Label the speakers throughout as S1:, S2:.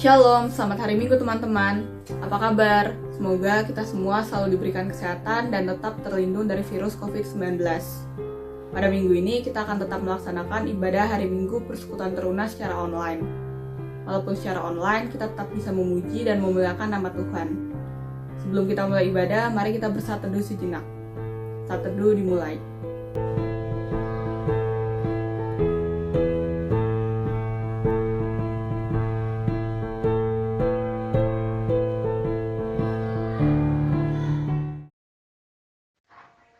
S1: Shalom, selamat hari Minggu teman-teman. Apa kabar? Semoga kita semua selalu diberikan kesehatan dan tetap terlindung dari virus COVID-19. Pada minggu ini kita akan tetap melaksanakan ibadah hari Minggu Persekutuan Teruna secara online. Walaupun secara online, kita tetap bisa memuji dan memuliakan nama Tuhan. Sebelum kita mulai ibadah, mari kita bersatu teduh sejenak. Saat teduh dimulai.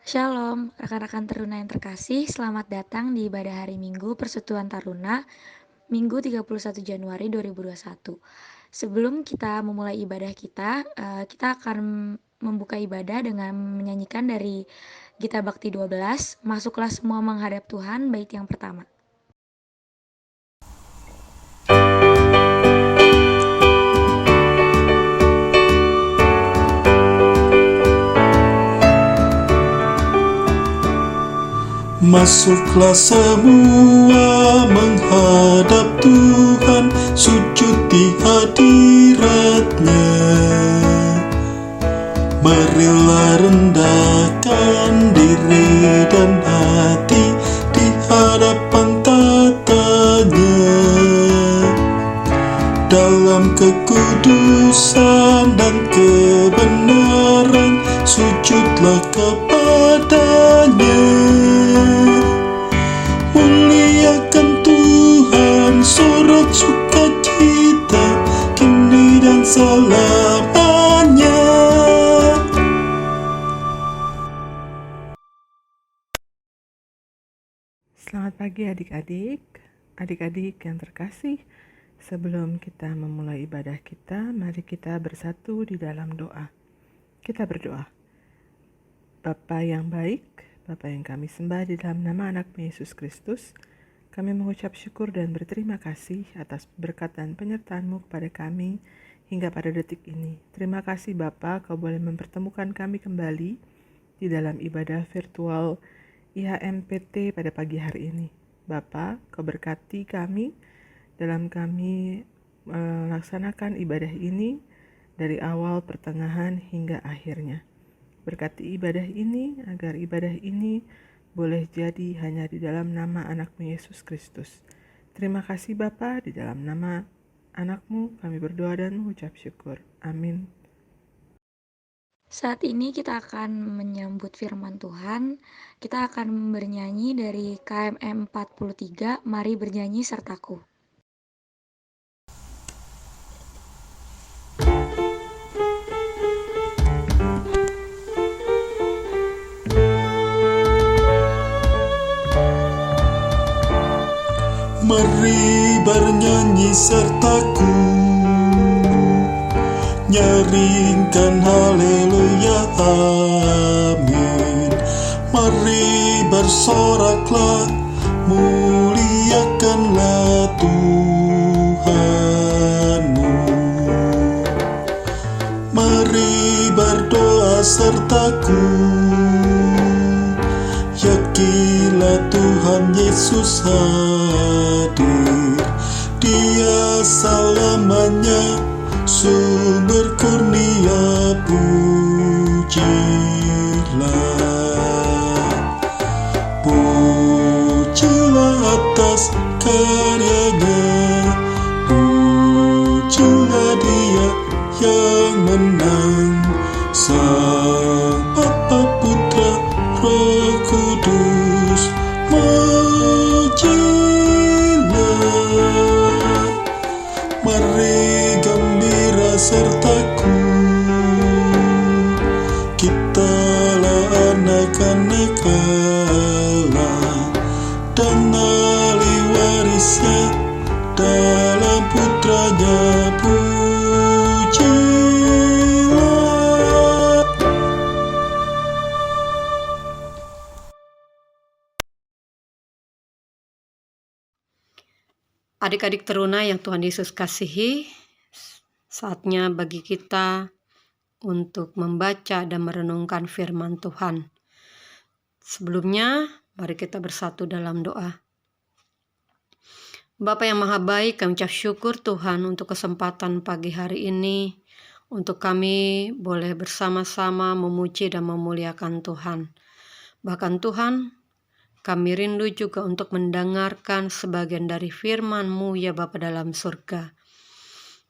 S2: Shalom, rekan-rekan Taruna yang terkasih, selamat datang di ibadah hari Minggu Persekutuan Taruna, Minggu 31 Januari 2021. Sebelum kita memulai ibadah kita akan membuka ibadah dengan menyanyikan dari Gita Bakti 12, Masuklah Semua Menghadap Tuhan, bait yang pertama.
S3: Masuklah semua menghadap Tuhan, sujud di hadirat-Nya. Marilah rendahkan diri dan hati di hadapan tata-Nya. Dalam kekudusan dan kebenaran, sujudlah kepada-Nya. Muliakan Tuhan, sorak sukacita, kini dan selamanya.
S4: Selamat pagi adik-adik yang terkasih. Sebelum kita memulai ibadah kita, mari kita bersatu di dalam doa. Kita berdoa. Bapa yang baik, Bapa yang kami sembah di dalam nama anak Yesus Kristus, kami mengucap syukur dan berterima kasih atas berkat dan penyertaan-Mu kepada kami hingga pada detik ini. Terima kasih Bapa, Kau boleh mempertemukan kami kembali di dalam ibadah virtual IHMPT pada pagi hari ini. Bapa, Kau berkati kami dalam kami melaksanakan ibadah ini dari awal, pertengahan, hingga akhirnya. Berkati ibadah ini agar ibadah ini boleh jadi hanya di dalam nama anak-Mu Yesus Kristus. Terima kasih Bapa, di dalam nama anak-Mu kami berdoa dan mengucap syukur. Amin.
S2: Saat ini kita akan menyambut firman Tuhan. Kita akan bernyanyi dari KMM 43, Mari Bernyanyi Sertaku.
S3: Mari bernyanyi sertaku, nyaringkan haleluya, amin. Mari bersoraklah, muliakanlah Tuhanmu. Mari berdoa sertaku, yakinlah Tuhan Yesus hadir. Dia selamanya sumber kurnia, pujilah. Pujilah atas karyanya, pujilah Dia yang menang, Sang Bapa, Putra, Roh Kudus, mujilah. Mari gembira sertaku, kitalah anak-anak Allah dan ahli warisnya dalam putranya, pujilah.
S5: Adik-adik teruna yang Tuhan Yesus kasihi, saatnya bagi kita untuk membaca dan merenungkan firman Tuhan. Sebelumnya, mari kita bersatu dalam doa. Bapa yang Maha Baik, kami ucap syukur Tuhan untuk kesempatan pagi hari ini, untuk kami boleh bersama-sama memuji dan memuliakan Tuhan. Bahkan Tuhan, kami rindu juga untuk mendengarkan sebagian dari firman-Mu ya Bapa dalam surga.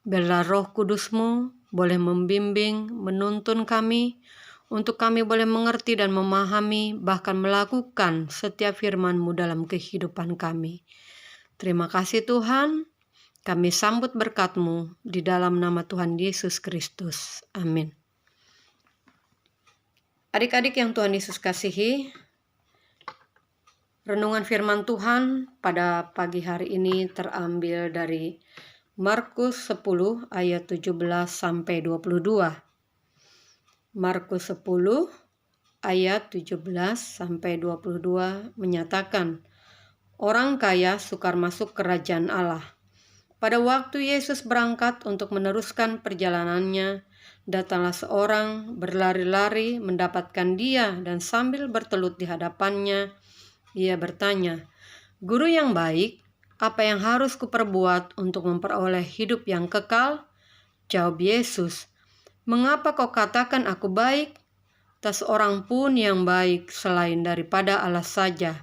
S5: Biarlah Roh Kudus-Mu boleh membimbing, menuntun kami, untuk kami boleh mengerti dan memahami, bahkan melakukan setiap firman-Mu dalam kehidupan kami. Terima kasih Tuhan, kami sambut berkat-Mu di dalam nama Tuhan Yesus Kristus. Amin. Adik-adik yang Tuhan Yesus kasihi, renungan firman Tuhan pada pagi hari ini terambil dari Markus 10 ayat 17 sampai 22. Markus 10 ayat 17 sampai 22 menyatakan, orang kaya sukar masuk kerajaan Allah. Pada waktu Yesus berangkat untuk meneruskan perjalanannya, datanglah seorang berlari-lari mendapatkan dia dan sambil bertelut di hadapannya, ia bertanya, "Guru yang baik, apa yang harus kuperbuat untuk memperoleh hidup yang kekal?" Jawab Yesus, "Mengapa kau katakan aku baik? Tak seorang pun yang baik selain daripada Allah saja.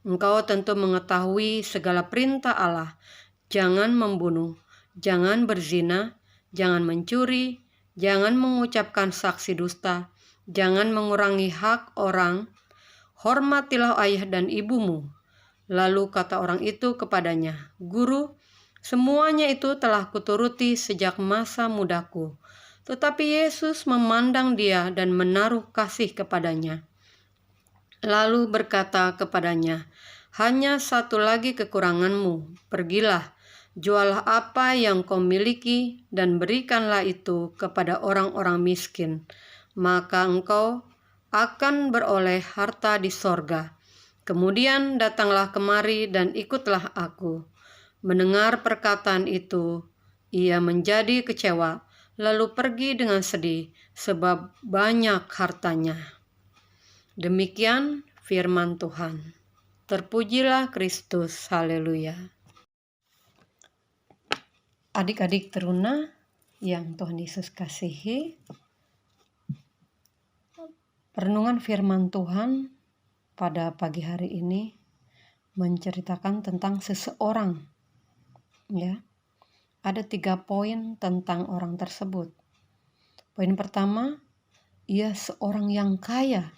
S5: Engkau tentu mengetahui segala perintah Allah. Jangan membunuh, jangan berzina, jangan mencuri, jangan mengucapkan saksi dusta, jangan mengurangi hak orang, hormatilah ayah dan ibumu." Lalu kata orang itu kepadanya, "Guru, semuanya itu telah kuturuti sejak masa mudaku." Tetapi Yesus memandang dia dan menaruh kasih kepadanya. Lalu berkata kepadanya, "Hanya satu lagi kekuranganmu. Pergilah, jualah apa yang kau miliki dan berikanlah itu kepada orang-orang miskin. Maka engkau akan beroleh harta di sorga. Kemudian datanglah kemari dan ikutlah aku." Mendengar perkataan itu, ia menjadi kecewa, lalu pergi dengan sedih sebab banyak hartanya. Demikian firman Tuhan. Terpujilah Kristus, haleluya. Adik-adik teruna yang Tuhan Yesus kasihi, renungan firman Tuhan pada pagi hari ini menceritakan tentang seseorang. Ya, ada 3 poin tentang orang tersebut. Poin pertama, ia seorang yang kaya.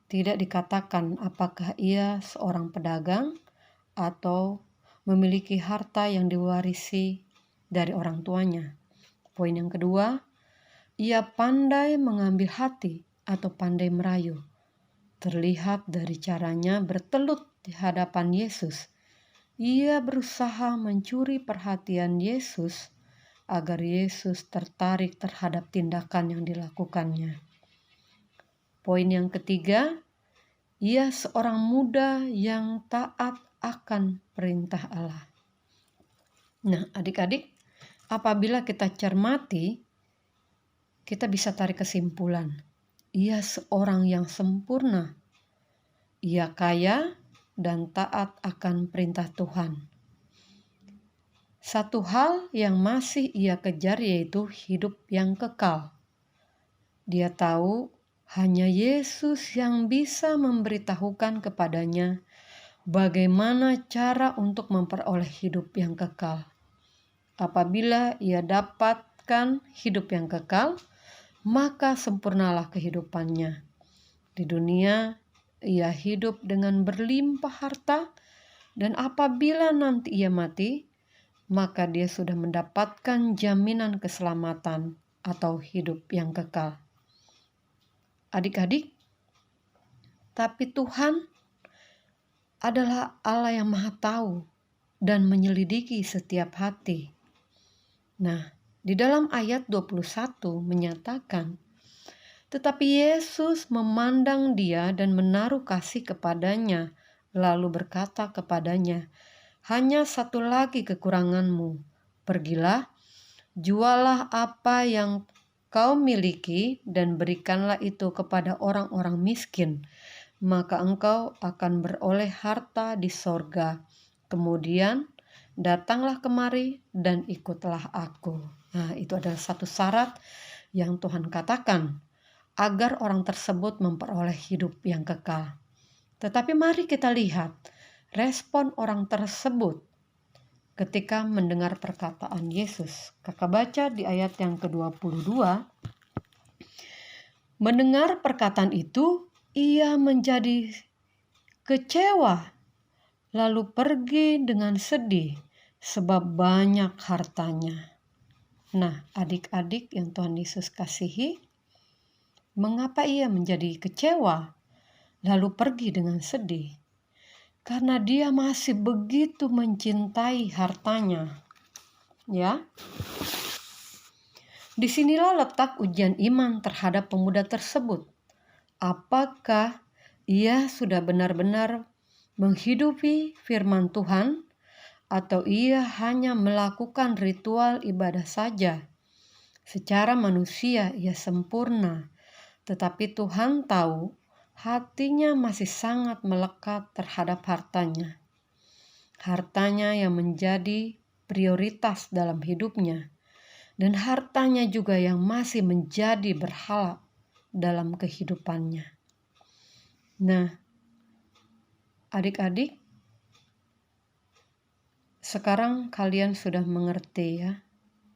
S5: Tidak dikatakan apakah ia seorang pedagang atau memiliki harta yang diwarisi dari orang tuanya. Poin yang kedua, ia pandai mengambil hati atau pandai merayu. Terlihat dari caranya bertelut di hadapan Yesus. Ia berusaha mencuri perhatian Yesus agar Yesus tertarik terhadap tindakan yang dilakukannya. Poin yang ketiga, ia seorang muda yang taat akan perintah Allah. Nah, adik-adik, apabila kita cermati, kita bisa tarik kesimpulan. Ia seorang yang sempurna. Ia kaya dan taat akan perintah Tuhan. Satu hal yang masih ia kejar yaitu hidup yang kekal. Dia tahu hanya Yesus yang bisa memberitahukan kepadanya bagaimana cara untuk memperoleh hidup yang kekal. Apabila ia dapatkan hidup yang kekal, maka sempurnalah kehidupannya. Di dunia, ia hidup dengan berlimpah harta, dan apabila nanti ia mati, maka dia sudah mendapatkan jaminan keselamatan atau hidup yang kekal. Adik-adik, tapi Tuhan adalah Allah yang Maha Tahu dan menyelidiki setiap hati. Nah, di dalam ayat 21 menyatakan, tetapi Yesus memandang dia dan menaruh kasih kepadanya, lalu berkata kepadanya, "Hanya satu lagi kekuranganmu. Pergilah, jualah apa yang kau miliki dan berikanlah itu kepada orang-orang miskin, maka engkau akan beroleh harta di sorga. Kemudian Datanglah kemari dan ikutlah aku. Nah, itu adalah satu syarat yang Tuhan katakan agar orang tersebut memperoleh hidup yang kekal. Tetapi mari kita lihat respon orang tersebut ketika mendengar perkataan Yesus. Kakak baca di ayat yang ke-22. Mendengar perkataan itu, ia menjadi kecewa, lalu pergi dengan sedih sebab banyak hartanya. Nah, adik-adik yang Tuhan Yesus kasihi, mengapa ia menjadi kecewa lalu pergi dengan sedih? Karena dia masih begitu mencintai hartanya. Ya. Disinilah letak ujian iman terhadap pemuda tersebut. Apakah ia sudah benar-benar menghidupi firman Tuhan atau ia hanya melakukan ritual ibadah saja? Secara manusia ia sempurna, tetapi Tuhan tahu hatinya masih sangat melekat terhadap hartanya. Hartanya yang menjadi prioritas dalam hidupnya, dan hartanya juga yang masih menjadi berhala dalam kehidupannya. Nah, adik-adik, sekarang kalian sudah mengerti ya,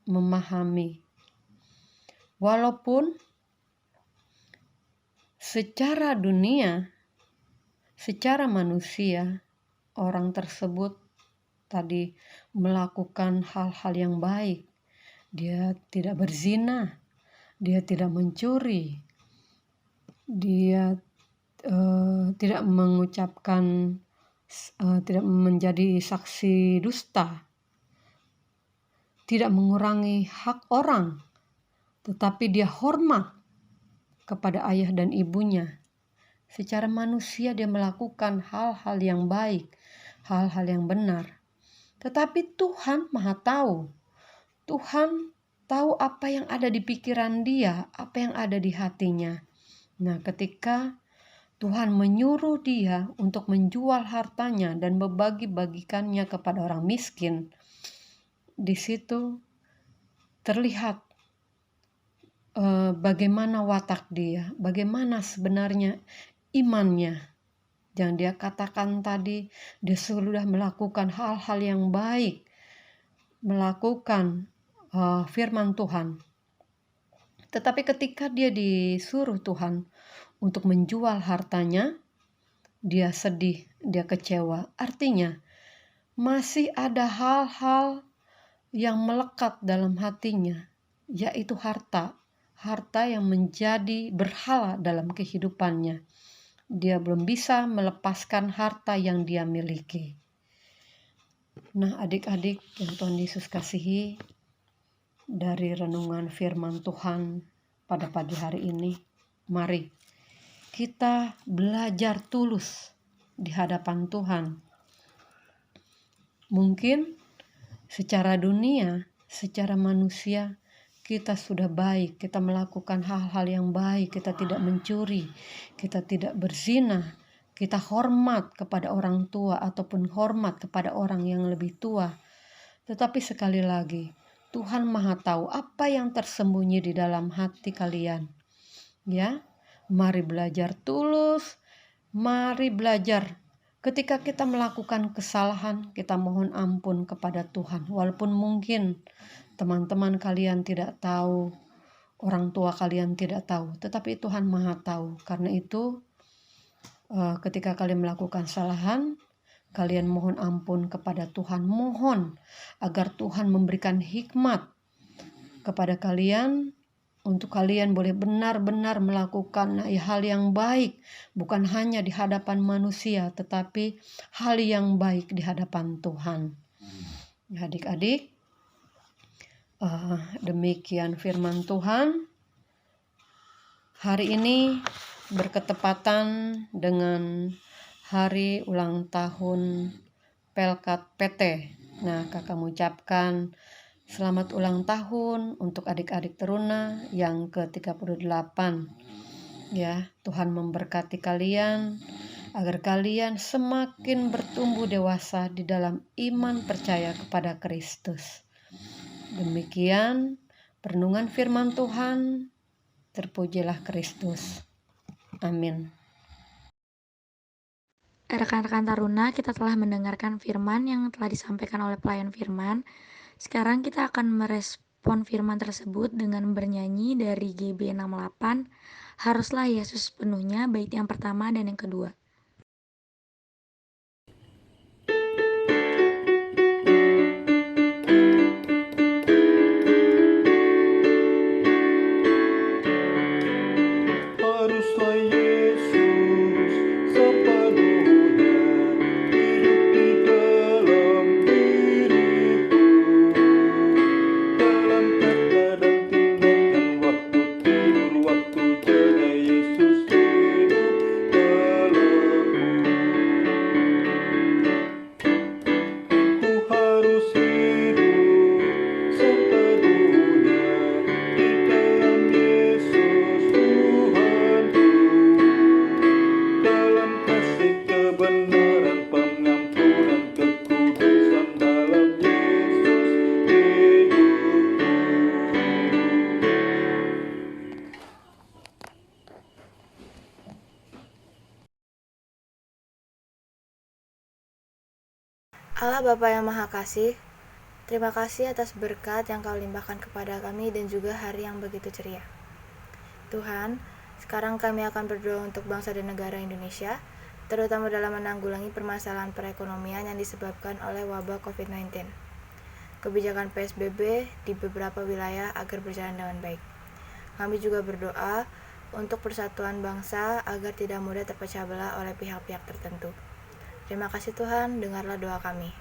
S5: memahami. Walaupun secara dunia, secara manusia, orang tersebut tadi melakukan hal-hal yang baik. Dia tidak berzina, dia tidak mencuri, dia tidak mengucapkan, tidak menjadi saksi dusta, tidak mengurangi hak orang, tetapi dia hormat kepada ayah dan ibunya. Secara manusia dia melakukan hal-hal yang baik, hal-hal yang benar. Tetapi Tuhan Maha tahu. Tuhan tahu apa yang ada di pikiran dia, apa yang ada di hatinya. Nah, ketika Tuhan menyuruh dia untuk menjual hartanya dan membagi-bagikannya kepada orang miskin, di situ terlihat bagaimana watak dia, bagaimana sebenarnya imannya. Yang dia katakan tadi, dia sudah melakukan hal-hal yang baik, melakukan firman Tuhan. Tetapi ketika dia disuruh Tuhan untuk menjual hartanya, dia sedih, dia kecewa. Artinya, masih ada hal-hal yang melekat dalam hatinya, yaitu harta. Harta yang menjadi berhala dalam kehidupannya. Dia belum bisa melepaskan harta yang dia miliki. Nah, adik-adik yang Tuhan Yesus kasihi, dari renungan firman Tuhan pada pagi hari ini, mari kita belajar tulus di hadapan Tuhan. Mungkin secara dunia, secara manusia, kita sudah baik, kita melakukan hal-hal yang baik, kita tidak mencuri, kita tidak berzina, kita hormat kepada orang tua ataupun hormat kepada orang yang lebih tua. Tetapi sekali lagi, Tuhan Maha tahu apa yang tersembunyi di dalam hati kalian. Ya, mari belajar tulus, mari belajar. Ketika kita melakukan kesalahan, kita mohon ampun kepada Tuhan. Walaupun mungkin teman-teman kalian tidak tahu, orang tua kalian tidak tahu, tetapi Tuhan Maha tahu. Karena itu, ketika kalian melakukan kesalahan, kalian mohon ampun kepada Tuhan. Mohon agar Tuhan memberikan hikmat kepada kalian, untuk kalian boleh benar-benar melakukan hal yang baik, bukan hanya di hadapan manusia, tetapi hal yang baik di hadapan Tuhan. Adik-adik, demikian firman Tuhan. Hari ini berketepatan dengan hari ulang tahun Pelkat PT. Nah, kakak mengucapkan selamat ulang tahun untuk adik-adik teruna yang ke-38. Ya, Tuhan memberkati kalian agar kalian semakin bertumbuh dewasa di dalam iman percaya kepada Kristus. Demikian renungan firman Tuhan. Terpujilah Kristus. Amin.
S2: Rekan-rekan Taruna, kita telah mendengarkan firman yang telah disampaikan oleh pelayan firman. Sekarang kita akan merespon firman tersebut dengan bernyanyi dari GB 68, Haruslah Yesus Sepenuhnya, bait yang pertama dan yang kedua.
S3: Haruslah Yesus sepenuhnya hidup di dalam diriku, dalam kata dan tindakan, waktu tidur, waktu jaga, Yesus hidup dalamku. Ku harus hidup sepenuhnya di dalam Yesus Tuhanku, dalam kasih kebenaran, pengampunan, kekudusan, dalam Yesus hidupku.
S6: Allah Bapa yang Maha Kasih, terima kasih atas berkat yang Kau limpahkan kepada kami dan juga hari yang begitu ceria. Tuhan, sekarang kami akan berdoa untuk bangsa dan negara Indonesia, terutama dalam menanggulangi permasalahan perekonomian yang disebabkan oleh wabah COVID-19. Kebijakan PSBB di beberapa wilayah agar berjalan dengan baik. Kami juga berdoa untuk persatuan bangsa agar tidak mudah terpecah belah oleh pihak-pihak tertentu. Terima kasih Tuhan, dengarlah doa kami.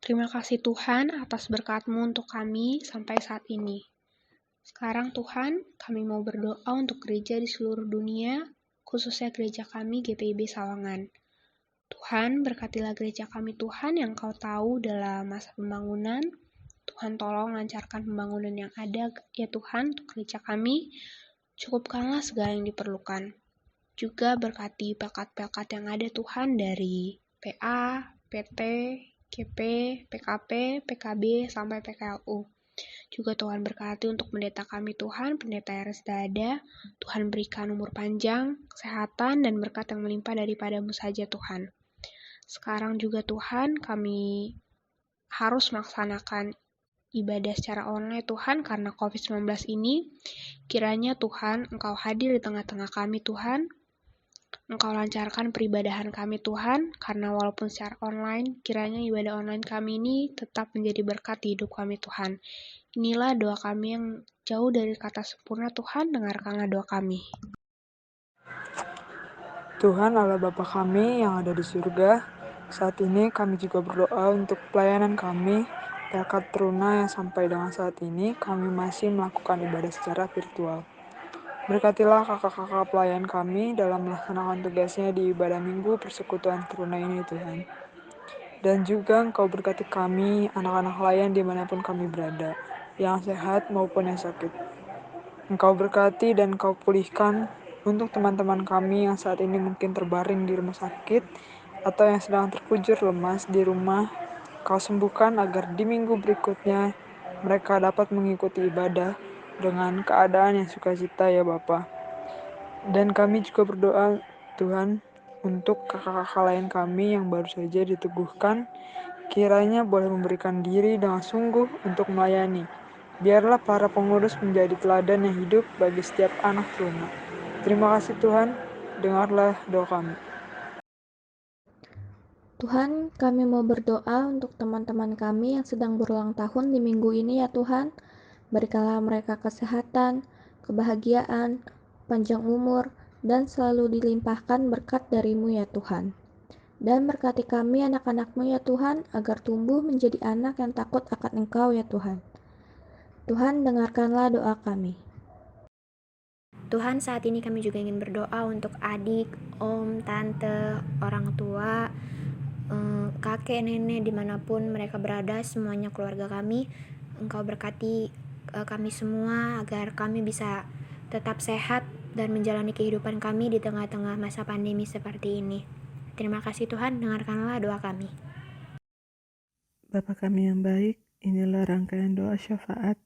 S7: Terima kasih Tuhan atas berkat-Mu untuk kami sampai saat ini. Sekarang Tuhan, kami mau berdoa untuk gereja di seluruh dunia, khususnya gereja kami GPIB Sawangan. Tuhan, berkatilah gereja kami Tuhan yang Kau tahu dalam masa pembangunan. Tuhan tolong lancarkan pembangunan yang ada ya Tuhan untuk gereja kami. Cukupkanlah segala yang diperlukan. Juga berkati pelkat-pelkat yang ada Tuhan dari PA, PT, GP, PKP, PKB, sampai PKLU. Juga Tuhan berkati untuk pendeta kami Tuhan, pendeta Eres Dada. Tuhan berikan umur panjang, kesehatan, dan berkat yang melimpah daripada-Mu saja Tuhan. Sekarang juga Tuhan, kami harus melaksanakan ibadah secara online Tuhan karena COVID-19 ini. Kiranya Tuhan, Engkau hadir di tengah-tengah kami Tuhan. Engkau lancarkan peribadahan kami Tuhan, karena walaupun secara online, kiranya ibadah online kami ini tetap menjadi berkat di hidup kami Tuhan. Inilah doa kami yang jauh dari kata sempurna Tuhan, dengarkanlah doa kami.
S8: Tuhan Allah Bapa kami yang ada di surga, saat ini kami juga berdoa untuk pelayanan kami, berkat teruna yang sampai dengan saat ini kami masih melakukan ibadah secara virtual. Berkatilah kakak-kakak pelayan kami dalam melaksanakan tugasnya di ibadah minggu persekutuan teruna ini Tuhan. Dan juga Engkau berkati kami, anak-anak layan dimanapun kami berada, yang sehat maupun yang sakit. Engkau berkati dan Engkau pulihkan untuk teman-teman kami yang saat ini mungkin terbaring di rumah sakit atau yang sedang terkujur lemas di rumah. Kau sembuhkan agar di minggu berikutnya mereka dapat mengikuti ibadah dengan keadaan yang sukacita ya Bapa. Dan kami juga berdoa Tuhan untuk kakak-kakak lain kami yang baru saja diteguhkan, kiranya boleh memberikan diri dengan sungguh untuk melayani. Biarlah para pengurus menjadi teladan yang hidup bagi setiap anak teruna. Terima kasih Tuhan, dengarlah doa kami.
S9: Tuhan, kami mau berdoa untuk teman-teman kami yang sedang berulang tahun di minggu ini ya Tuhan. Berikanlah mereka kesehatan, kebahagiaan, panjang umur, dan selalu dilimpahkan berkat dari-Mu ya Tuhan. Dan berkati kami anak-anak-Mu ya Tuhan, agar tumbuh menjadi anak yang takut akan Engkau ya Tuhan. Tuhan, dengarkanlah doa kami.
S10: Tuhan, saat ini kami juga ingin berdoa untuk adik, om, tante, orang tua, kakek, nenek, dimanapun mereka berada, semuanya keluarga kami. Engkau berkati kami semua agar kami bisa tetap sehat dan menjalani kehidupan kami di tengah-tengah masa pandemi seperti ini. Terima kasih Tuhan, dengarkanlah doa kami.
S4: Bapa kami yang baik, inilah rangkaian doa syafaat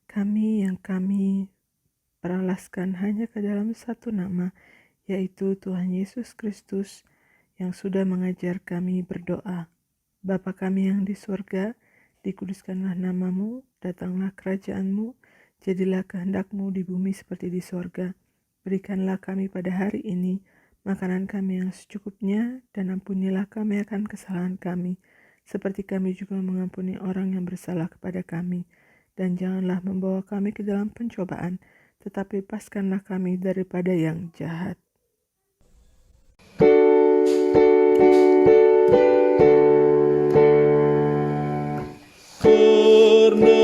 S4: kami yang kami peralaskan hanya ke dalam satu nama, yaitu Tuhan Yesus Kristus yang sudah mengajar kami berdoa. Bapa kami yang di surga, dikuduskanlah namamu, datanglah kerajaanmu, jadilah kehendak-Mu di bumi seperti di surga. Berikanlah kami pada hari ini makanan kami yang secukupnya, dan ampunilah kami akan kesalahan kami, seperti kami juga mengampuni orang yang bersalah kepada kami. Dan janganlah membawa kami ke dalam pencobaan, tetapi lepaskanlah kami daripada yang jahat.
S3: Karena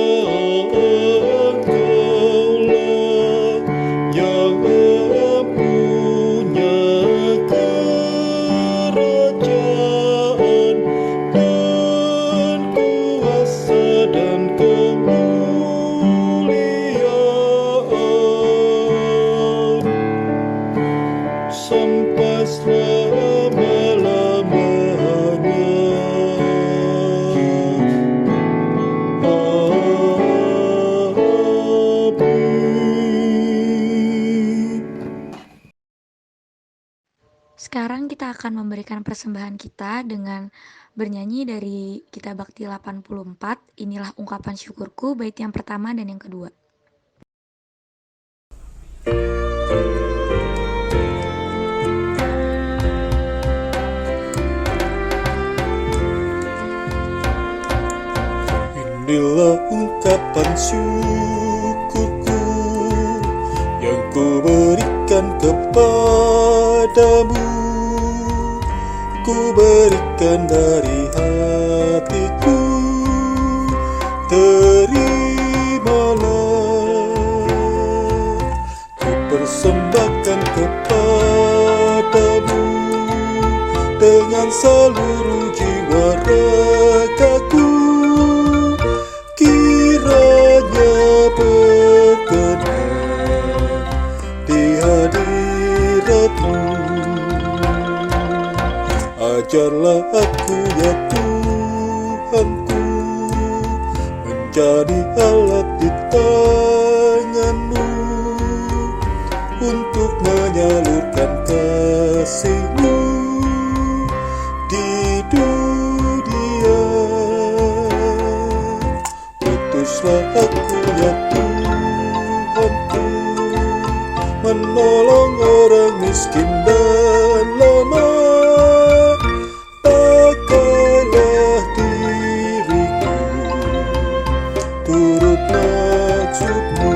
S3: Engkaulah yang mempunyai kerajaan dan kuasa dan kemuliaan sampai selama-lamanya.
S2: Sekarang kita akan memberikan persembahan kita dengan bernyanyi dari Kitab Bakti 84, Inilah Ungkapan Syukurku, bait yang pertama dan yang kedua.
S3: Inilah ungkapan syukurku yang ku berikan kepadamu, ku berikan dari hatiku, terimalah. Ku persembahkan kepadamu dengan seluruh jiwa ragaku, kiranya berkenan di hadirat-Mu. Ajarlah aku ya Tuhanku, menjadi alat di tangan-Mu untuk menyalurkan kasih-Mu di dunia. Utuslah aku ya Tuhanku, menolong orang miskin dan lemah. Pakailah diriku turut maksud-Mu.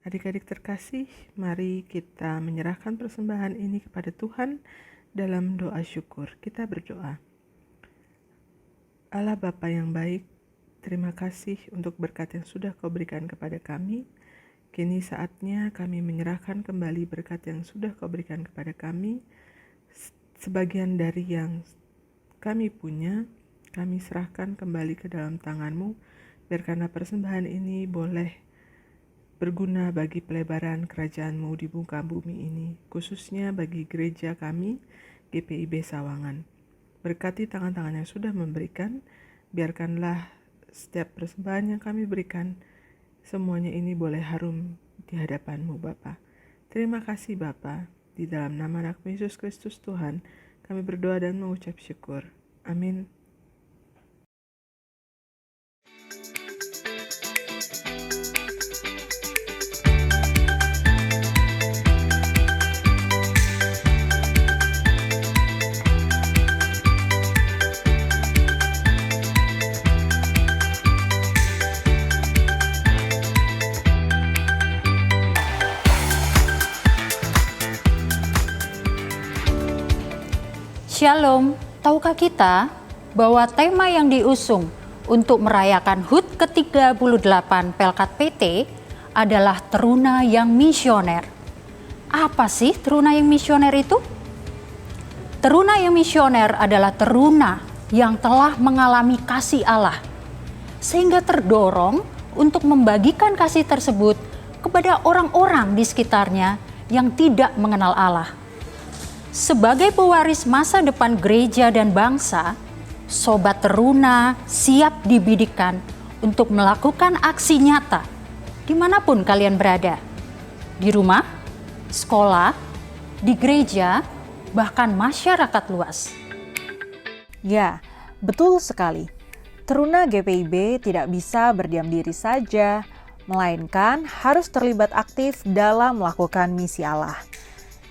S4: Adik-adik terkasih, mari kita menyerahkan persembahan ini kepada Tuhan dalam doa syukur. Kita berdoa. Allah Bapa yang baik, terima kasih untuk berkat yang sudah Kau berikan kepada kami. Kini saatnya kami menyerahkan kembali berkat yang sudah Kau berikan kepada kami. Sebagian dari yang kami punya, kami serahkan kembali ke dalam tangan-Mu. Biarkanlah persembahan ini boleh berguna bagi pelebaran kerajaan-Mu di muka bumi ini, khususnya bagi gereja kami, GPIB Sawangan. Berkati tangan-tangan yang sudah memberikan, biarkanlah setiap persembahan yang kami berikan, semuanya ini boleh harum di hadapan-Mu Bapa. Terima kasih Bapa, di dalam nama anak Yesus Kristus Tuhan, kami berdoa dan mengucap syukur. Amin.
S11: Shalom, tahukah kita bahwa tema yang diusung untuk merayakan HUT ke-38 Pelkat PT adalah Teruna yang Misioner. Apa sih Teruna yang Misioner itu? Teruna yang misioner adalah teruna yang telah mengalami kasih Allah, sehingga terdorong untuk membagikan kasih tersebut kepada orang-orang di sekitarnya yang tidak mengenal Allah. Sebagai pewaris masa depan gereja dan bangsa, sobat teruna siap dibidikan untuk melakukan aksi nyata dimanapun kalian berada. Di rumah, sekolah, di gereja, bahkan masyarakat luas.
S12: Ya, betul sekali. Teruna GPIB tidak bisa berdiam diri saja, melainkan harus terlibat aktif dalam melakukan misi Allah.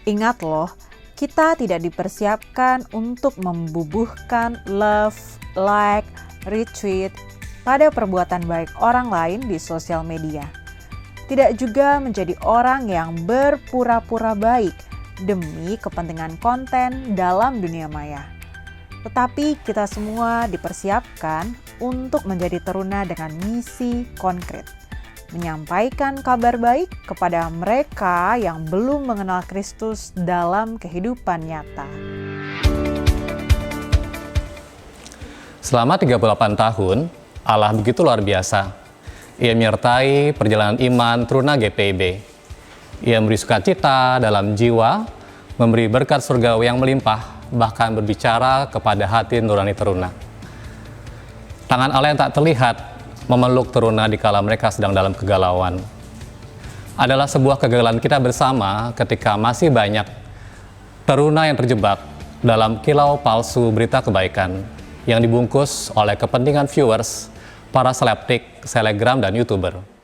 S12: Ingat loh, kita tidak dipersiapkan untuk membubuhkan love, like, retweet pada perbuatan baik orang lain di sosial media. Tidak juga menjadi orang yang berpura-pura baik demi kepentingan konten dalam dunia maya. Tetapi kita semua dipersiapkan untuk menjadi teruna dengan misi konkret, menyampaikan kabar baik kepada mereka yang belum mengenal Kristus dalam kehidupan nyata.
S13: Selama 38 tahun, Allah begitu luar biasa. Ia menyertai perjalanan iman teruna GPIB. Ia memberi sukacita dalam jiwa, memberi berkat surgawi yang melimpah, bahkan berbicara kepada hati nurani teruna. Tangan Allah yang tak terlihat memeluk teruna di kala mereka sedang dalam kegalauan. Adalah sebuah kegagalan kita bersama ketika masih banyak teruna yang terjebak dalam kilau palsu berita kebaikan yang dibungkus oleh kepentingan viewers, para selebtik, selegram, dan YouTuber.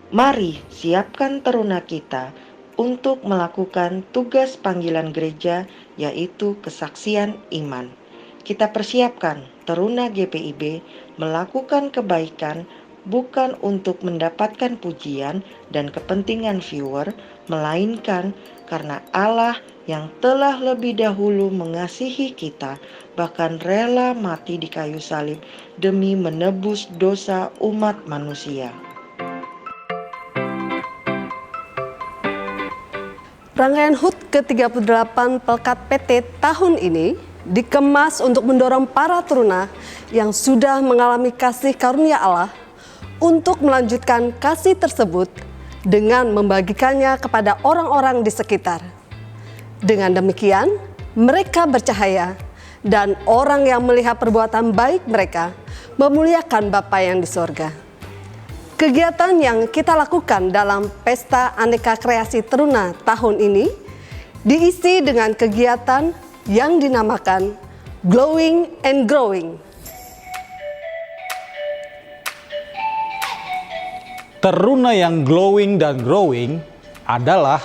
S14: Mari siapkan teruna kita untuk melakukan tugas panggilan gereja, yaitu kesaksian iman. Kita persiapkan teruna GPIB melakukan kebaikan bukan untuk mendapatkan pujian dan kepentingan viewer, melainkan karena Allah yang telah lebih dahulu mengasihi kita, bahkan rela mati di kayu salib demi menebus dosa umat manusia.
S15: Rangkaian HUT ke-38 Pelkat PT tahun ini dikemas untuk mendorong para teruna yang sudah mengalami kasih karunia Allah untuk melanjutkan kasih tersebut dengan membagikannya kepada orang-orang di sekitar. Dengan demikian, mereka bercahaya dan orang yang melihat perbuatan baik mereka memuliakan Bapa yang di sorga. Kegiatan yang kita lakukan dalam Pesta Aneka Kreasi Teruna tahun ini diisi dengan kegiatan yang dinamakan Glowing and Growing.
S16: Teruna yang glowing dan growing adalah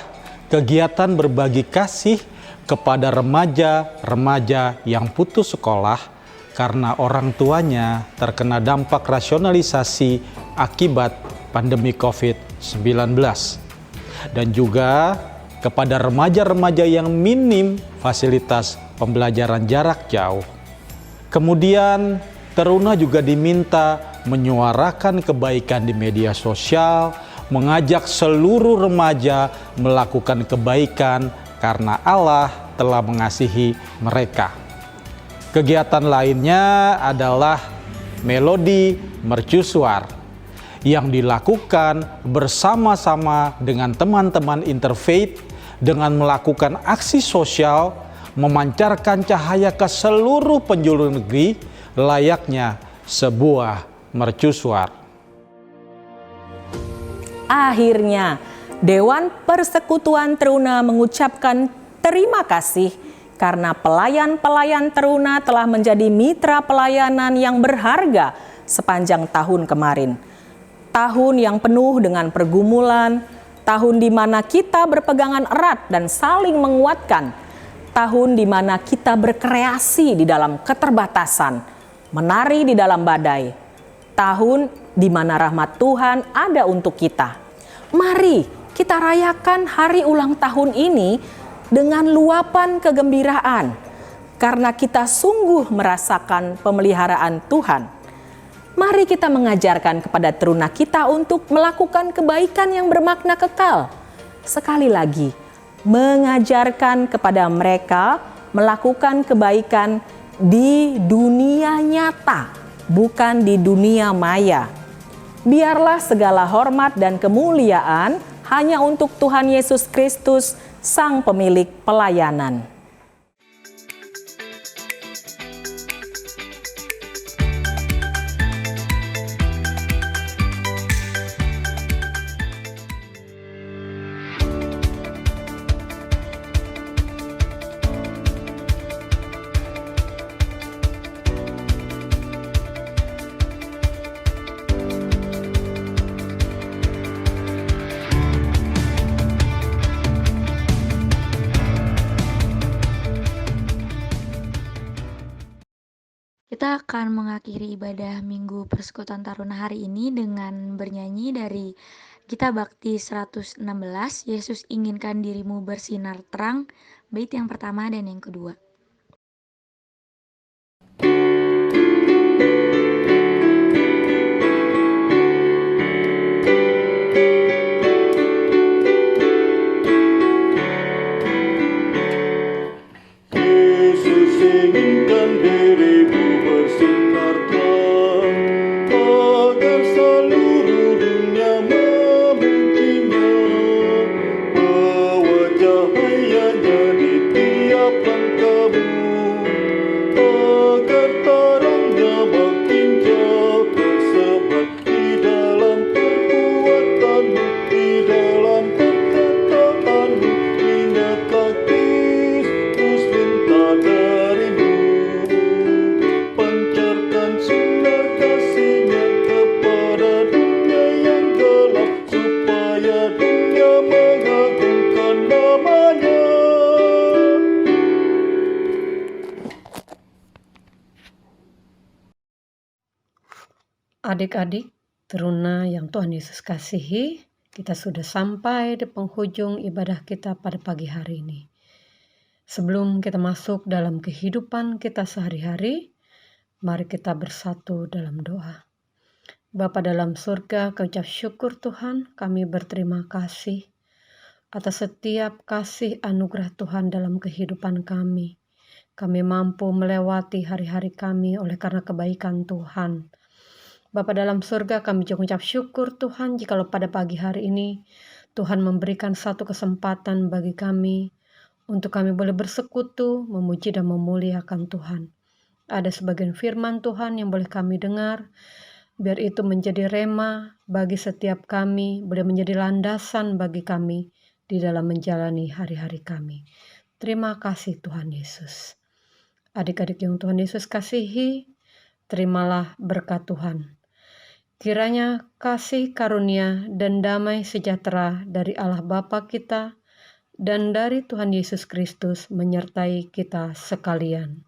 S16: kegiatan berbagi kasih kepada remaja-remaja yang putus sekolah karena orang tuanya terkena dampak rasionalisasi akibat pandemi COVID-19. Dan juga kepada remaja-remaja yang minim fasilitas pembelajaran jarak jauh. Kemudian teruna juga diminta menyuarakan kebaikan di media sosial, mengajak seluruh remaja melakukan kebaikan karena Allah telah mengasihi mereka. Kegiatan lainnya adalah melodi mercusuar yang dilakukan bersama-sama dengan teman-teman interfaith dengan melakukan aksi sosial memancarkan cahaya ke seluruh penjuru negeri layaknya sebuah mercusuar.
S17: Akhirnya, Dewan Persekutuan Teruna mengucapkan terima kasih karena pelayan-pelayan teruna telah menjadi mitra pelayanan yang berharga sepanjang tahun kemarin. Tahun yang penuh dengan pergumulan, tahun di mana kita berpegangan erat dan saling menguatkan, tahun di mana kita berkreasi di dalam keterbatasan, menari di dalam badai, tahun di mana rahmat Tuhan ada untuk kita. Mari kita rayakan hari ulang tahun ini dengan luapan kegembiraan, karena kita sungguh merasakan pemeliharaan Tuhan. Mari kita mengajarkan kepada teruna kita untuk melakukan kebaikan yang bermakna kekal. Sekali lagi, mengajarkan kepada mereka melakukan kebaikan di dunia nyata, bukan di dunia maya. Biarlah segala hormat dan kemuliaan hanya untuk Tuhan Yesus Kristus, Sang Pemilik pelayanan.
S2: Kita akan mengakhiri ibadah Minggu Persekutuan Taruna hari ini dengan bernyanyi dari Gita Bakti 116, Yesus inginkan dirimu bersinar terang, bait yang pertama dan yang kedua.
S3: Yesus inginkan dirimu bersinar terang, agar seluruh dunia memujinya. Bawa cahayanya di tiap langkahmu, agar terangnya makin jauh tersebar di dalam perbuatanmu, di dalam perkataanmu. Ingatlah Kristus minta darimu, pancarkan sinar kasih-Nya kepada dunia yang gelap, supaya dunia mengagungkan nama-Nya.
S5: Adik-adik teruna yang Tuhan Yesus kasihi, kita sudah sampai di penghujung ibadah kita pada pagi hari ini. Sebelum kita masuk dalam kehidupan kita sehari-hari, mari kita bersatu dalam doa. Bapa dalam surga, kami ucap syukur Tuhan, kami berterima kasih atas setiap kasih anugerah Tuhan dalam kehidupan kami. Kami mampu melewati hari-hari kami oleh karena kebaikan Tuhan. Bapa dalam surga, kami juga ucap syukur Tuhan, jikalau pada pagi hari ini Tuhan memberikan satu kesempatan bagi kami untuk kami boleh bersekutu, memuji dan memuliakan Tuhan. Ada sebagian firman Tuhan yang boleh kami dengar, biar itu menjadi rema bagi setiap kami, boleh menjadi landasan bagi kami di dalam menjalani hari-hari kami. Terima kasih Tuhan Yesus. Adik-adik yang Tuhan Yesus kasihi, terimalah berkat Tuhan. Kiranya kasih karunia dan damai sejahtera dari Allah Bapa kita dan dari Tuhan Yesus Kristus menyertai kita sekalian.